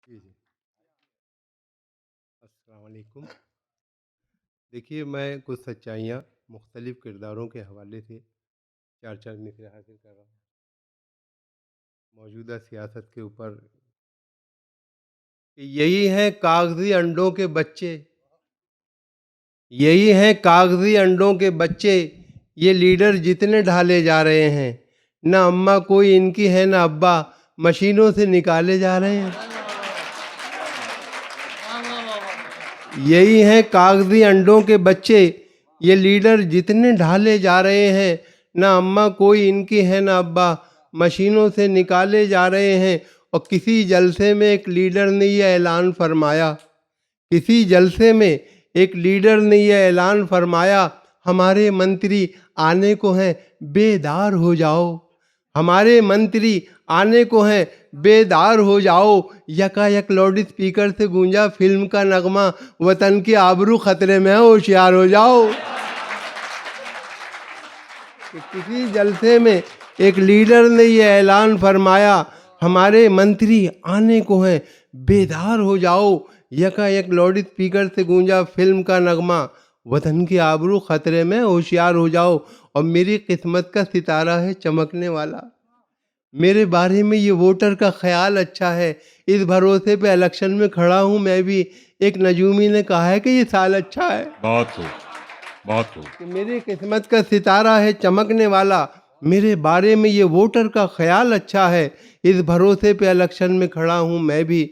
जी, जी। अस्सलाम वालेकुम। देखिए, मैं कुछ सच्चाइयाँ मुख्तलिफ़ किरदारों के हवाले से 4-4 मिसरे हासिल कर रहा हूँ। मौजूदा सियासत के ऊपर कि यही हैं कागज़ी अंडों के बच्चे, यही हैं कागज़ी अंडों के बच्चे, ये लीडर जितने ढाले जा रहे हैं, ना अम्मा कोई इनकी है ना अब्बा, मशीनों से निकाले जा रहे हैं। यही हैं कागज़ी अंडों के बच्चे, ये लीडर जितने ढाले जा रहे हैं, ना अम्मा कोई इनकी है ना अब्बा, मशीनों से निकाले जा रहे हैं। और किसी जलसे में एक लीडर ने यह ऐलान फरमाया, किसी जलसे में एक लीडर ने यह ऐलान फरमाया, हमारे मंत्री आने को हैं, बेदार हो जाओ। हमारे मंत्री आने को हैं, बेदार हो जाओ। यकायक लाउड स्पीकर से गूंजा फिल्म का नगमा, वतन की आबरू खतरे में है, होशियार हो जाओ। तो किसी जलसे में एक लीडर ने यह ऐलान फरमाया, हमारे मंत्री आने को हैं, बेदार हो जाओ। यकायक लाउड स्पीकर से गूंजा फिल्म का नगमा, वतन की आबरू खतरे में, होशियार हो जाओ। और मेरी किस्मत का सितारा है चमकने वाला, मेरे बारे में ये वोटर का ख्याल अच्छा है, इस भरोसे पे इलेक्शन में खड़ा हूँ मैं भी। एक नजूमी ने कहा है कि ये साल अच्छा है। बहुत खूब, बहुत खूब। कि मेरी किस्मत का सितारा है चमकने वाला, मेरे बारे में ये वोटर का ख्याल अच्छा है, इस भरोसे पे इलेक्शन में खड़ा हूँ मैं भी।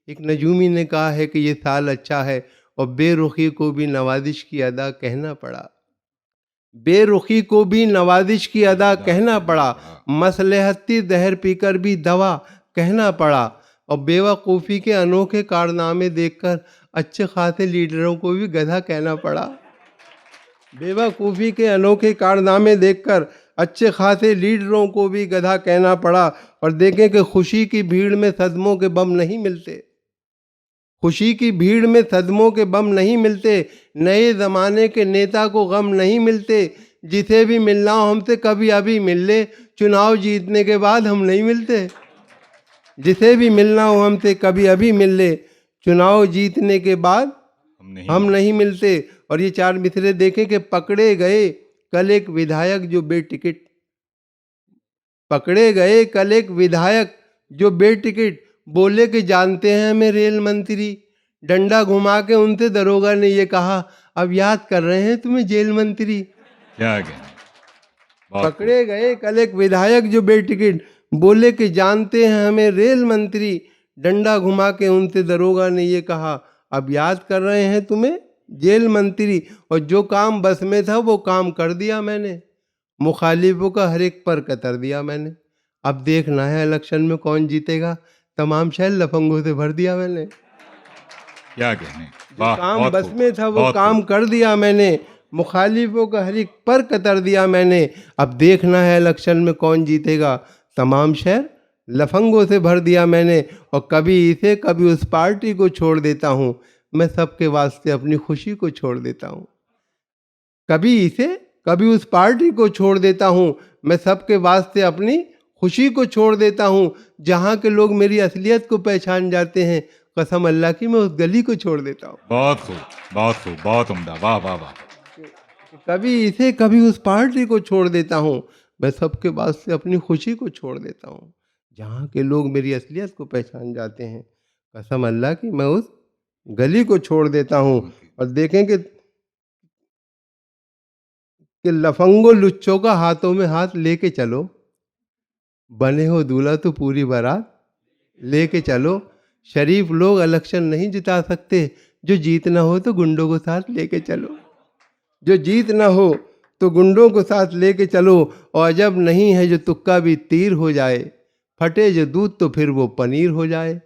एक नजूमी ने कहा है कि ये साल अच्छा है, और बेरुखी को भी नवाजिश की अदा कहना पड़ा, बेरुखी को भी नवाजिश की अदा कहना पड़ा। मसलहती जहर पीकर भी दवा कहना पड़ा। और बेवकूफ़ी के अनोखे कारनामे देखकर अच्छे खासे लीडरों को भी गधा कहना पड़ा। बेवकूफ़ी के अनोखे कारनामे देखकर अच्छे खासे लीडरों को भी गधा कहना पड़ा। और देखें कि खुशी की भीड़ में सदमों के बम नहीं मिलते, खुशी की भीड़ में सदमों के बम नहीं मिलते, नए ज़माने के नेता को गम नहीं मिलते। जिसे भी मिलना हो हमसे कभी अभी मिल ले, चुनाव जीतने के बाद हम नहीं मिलते। जिसे भी मिलना हो हमसे कभी अभी मिल ले, चुनाव जीतने के बाद हम नहीं मिलते। और ये 4 मिसरे देखें कि पकड़े गए कल एक विधायक जो बेटिकट, पकड़े गए कल एक विधायक जो बेटिकट, बोले कि जानते हैं हमें रेल मंत्री, डंडा घुमा के उनसे दरोगा ने ये कहा, अब याद कर रहे हैं तुम्हें जेल मंत्री। क्या गया, पकड़े गए कल एक विधायक जो बेटिकट, बोले कि जानते हैं हमें रेल मंत्री, डंडा घुमा के उनसे दरोगा ने ये कहा, अब याद कर रहे हैं तुम्हें जेल मंत्री। और जो काम बस में था वो काम कर दिया मैंने, मुखालिफों का हर एक पर कतर दिया मैंने। अब देखना है इलेक्शन में कौन जीतेगा, तमाम शहर लफंगों से भर दिया मैंने। क्या कहने, जो काम बस में था वो काम कर दिया मैंने, मुखालिफों का हर एक पर कतर दिया मैंने। अब देखना है इलेक्शन में कौन जीतेगा, तमाम शहर लफंगों से भर दिया मैंने। और कभी इसे कभी उस पार्टी को छोड़ देता हूँ, मैं सबके वास्ते अपनी खुशी को छोड़ देता हूँ। कभी इसे कभी उस पार्टी को छोड़ देता हूँ, मैं सबके वास्ते अपनी खुशी को छोड़ देता हूँ। जहाँ के लोग मेरी असलियत को पहचान जाते हैं, कसम अल्लाह की मैं उस गली को छोड़ देता हूँ। बहुत खूब, बहुत खूब, बहुत उम्दा, वाह वाह वाह। कभी इसे कभी उस पार्टी को छोड़ देता हूँ, मैं सबके वास्ते अपनी खुशी को छोड़ देता हूँ। जहाँ के लोग मेरी असलियत को पहचान जाते हैं, कसम अल्लाह की मैं उस गली को छोड़ देता हूँ। और देखें कि लफंगो लुच्चों का हाथों में हाथ लेके चलो, बने हो दूल्हा तो पूरी बारात लेके चलो। शरीफ लोग इलेक्शन नहीं जिता सकते, जो जीतना हो तो गुंडों को साथ लेके चलो, जो जीत ना हो तो गुंडों को साथ लेके चलो। और अजब नहीं है जो तुक्का भी तीर हो जाए, फटे जो दूध तो फिर वो पनीर हो जाए।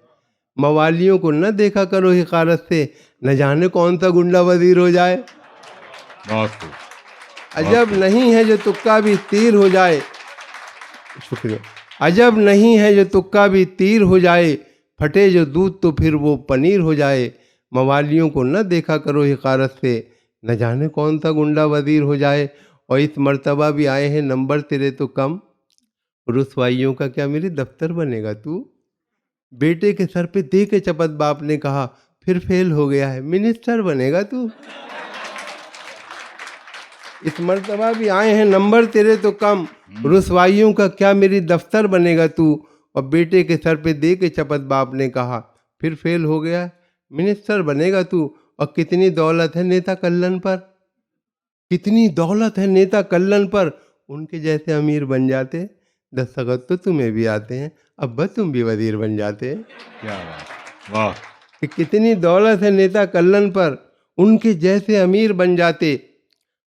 मवालियों को न देखा करो हिकारत से, न जाने कौन सा गुंडा वजीर हो जाए। बहुत खूब। अजब नहीं है जो तुक्का भी तीर हो जाए, शुक्रिया। अजब नहीं है जो तुक्का भी तीर हो जाए, फटे जो दूध तो फिर वो पनीर हो जाए। मवालियों को न देखा करो हिकारत से, न जाने कौन सा गुंडा वजीर हो जाए। और इस मर्तबा भी आए हैं नंबर तेरे तो कम, रुसवाइयों का क्या मेरे दफ्तर बनेगा तू। बेटे के सर पे दे के चपत बाप ने कहा, फिर फेल हो गया है, मिनिस्टर बनेगा तू। इस मर्तबा भी आए हैं नंबर तेरे तो कम, रुसवाइयों का क्या मेरी दफ्तर बनेगा तू। और बेटे के सर पे दे के चपत बाप ने कहा, फिर फेल हो गया है, मिनिस्टर बनेगा तू। और कितनी दौलत है नेता कल्लन पर, कितनी दौलत है नेता कल्लन पर, उनके जैसे अमीर बन जाते, दस्तखत तो तुम्हें भी आते हैं, अब्बा तुम भी वजीर बन जाते। क्या बात, वाह, कि कितनी दौलत है नेता कल्लन पर, उनके जैसे अमीर बन जाते,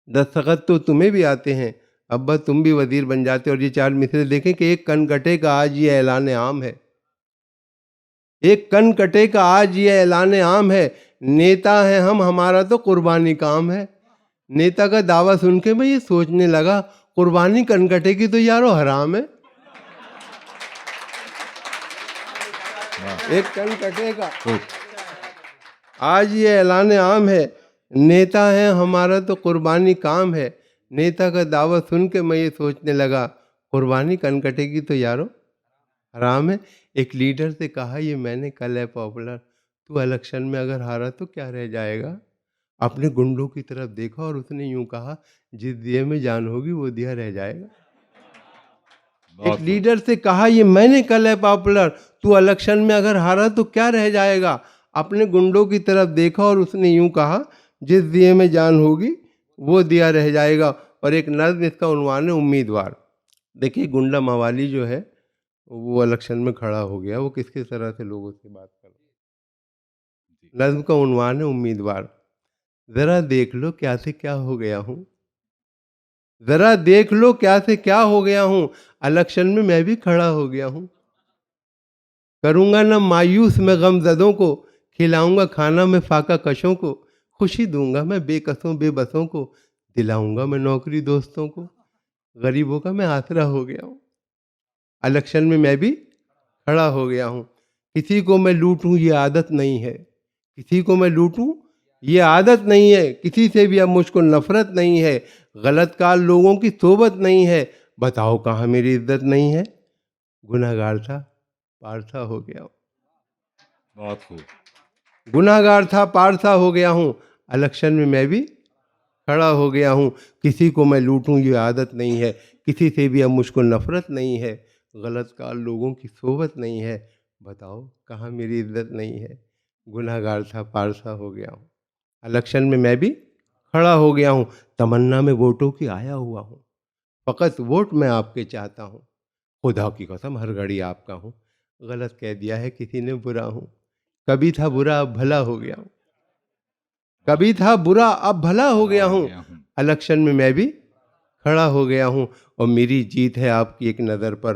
दस्तखत तो तुम्हें भी आते हैं, अब्बा तुम भी वजीर बन जाते। और ये 4 मिसरे देखें कि एक कन कटे का आज ये ऐलान आम है, एक कन कटे का आज ये ऐलान आम है, नेता है हम, हमारा तो कुर्बानी काम है। नेता का दावा सुन के मैं ये सोचने लगा, कुर्बानी कन कटे की तो यारो हराम है। एक कन कटे का खूब, आज ये ऐलान आम है, नेता है हमारा तो कुर्बानी काम है। नेता का दावा सुन के मैं ये सोचने लगा, कुर्बानी कन कटेगी तो यारो हराम है। एक लीडर से कहा, ये मैंने कल है पॉपुलर, तू इलेक्शन में अगर हारा तो क्या रह जाएगा। अपने गुंडों की तरफ देखा और उसने यूं कहा, जिस दिए में जान होगी वो दिया रह जाएगा। एक बहुत लीडर से कहा, ये मैंने कल है पॉपुलर, तू इलेक्शन में अगर हारा तो क्या रह जाएगा। अपने गुंडों की तरफ देखा और उसने यूं कहा, जिस दिए में जान होगी वो दिया रह जाएगा। और एक नज्म, इसका उन्वान है उम्मीदवार। देखिए गुंडा मवाली जो है वो इलेक्शन में खड़ा हो गया, वो किस किस तरह से लोगों से बात कर रहा है। नज्म का उन्वान है उम्मीदवार। जरा देख लो क्या से क्या हो गया हूँ, जरा देख लो क्या से क्या हो गया हूँ, इलेक्शन में मैं भी खड़ा हो गया हूँ। करूँगा न मायूस मैं गमजदों को, खिलाऊंगा खाना मैं फाका कशों को, खुशी दूंगा मैं बेकसों बेबसों को, दिलाऊंगा मैं नौकरी दोस्तों को, गरीबों का मैं आसरा हो गया हूँ। इलेक्शन में मैं भी खड़ा हो गया हूँ। किसी को मैं लूटूं ये आदत नहीं है, किसी को मैं लूटूं ये आदत नहीं है, किसी से भी अब मुझको नफरत नहीं है, गलतकार लोगों की सोबत नहीं है, बताओ कहाँ मेरी इज्जत नहीं है। गुनाहगार था पारसा हो गया हूँ, बहुत खूब, गुनाहगार था पारसा हो गया हूँ, इलेक्शन में मैं भी खड़ा हो गया हूँ। किसी को मैं लूटूं ये आदत नहीं है, किसी से भी अब मुझको नफरत नहीं है, गलतकार लोगों की सोबत नहीं है, बताओ कहाँ मेरी इज्जत नहीं है। गुनाहगार था पारसा हो गया हूँ, इलेक्शन में मैं भी खड़ा हो गया हूँ, तमन्ना में वोटों की आया हुआ हूँ, फ़कत वोट मैं आपके चाहता हूँ, खुदा की कसम हर घड़ी आपका हूँ, गलत कह दिया है किसी ने बुरा हूँ, कभी था बुरा अब भला हो गया हूँ, कभी था बुरा अब भला हो गया हूँ, इलेक्शन में मैं भी खड़ा हो गया हूँ। और मेरी जीत है आपकी एक नज़र पर,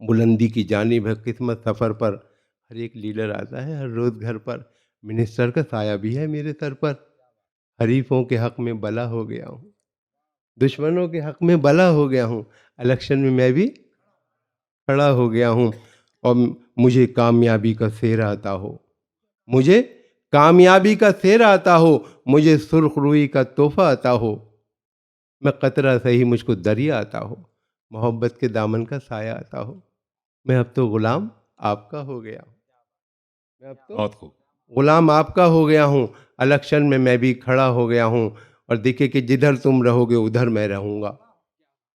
बुलंदी की जानिब है किस्मत सफ़र पर, हर एक लीडर आता है हर रोज़ घर पर, मिनिस्टर का साया भी है मेरे सर पर, हरीफों के हक़ में बला हो गया हूँ, दुश्मनों के हक़ में बला हो गया हूँ, इलेक्शन में मैं भी खड़ा हो गया हूँ। और मुझे कामयाबी का सेहरा आता हो, मुझे कामयाबी का सेहरा आता हो, मुझे सुर्ख रूई का तोहफा आता हो, मैं कतरा सही मुझको दरिया आता हो, मोहब्बत के दामन का साया आता हो, मैं अब तो ग़ुलाम आपका हो गया हूँ, मैं अब तो बहुत खूब, ग़ुलाम आपका हो गया हूँ, इलेक्शन में मैं भी खड़ा हो गया हूँ। और देखिए कि जिधर तुम रहोगे उधर मैं रहूँगा,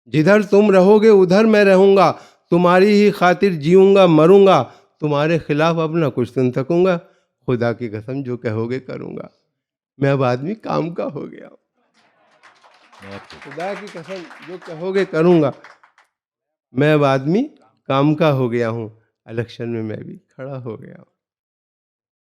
जिधर तुम रहोगे उधर मैं रहूँगा, तुम्हारी ही खातिर जीऊँगा मरूँगा, तुम्हारे खिलाफ अब ना कुछ सुन सकूँगा, खुदा की कसम जो कहोगे करूँगा, मैं अब आदमी काम का हो गया हूँ, बहुत खूब, खुदा की कसम जो कहोगे करूँगा, मैं अब आदमी काम का हो गया हूँ, इलेक्शन में मैं भी खड़ा हो गया हूँ।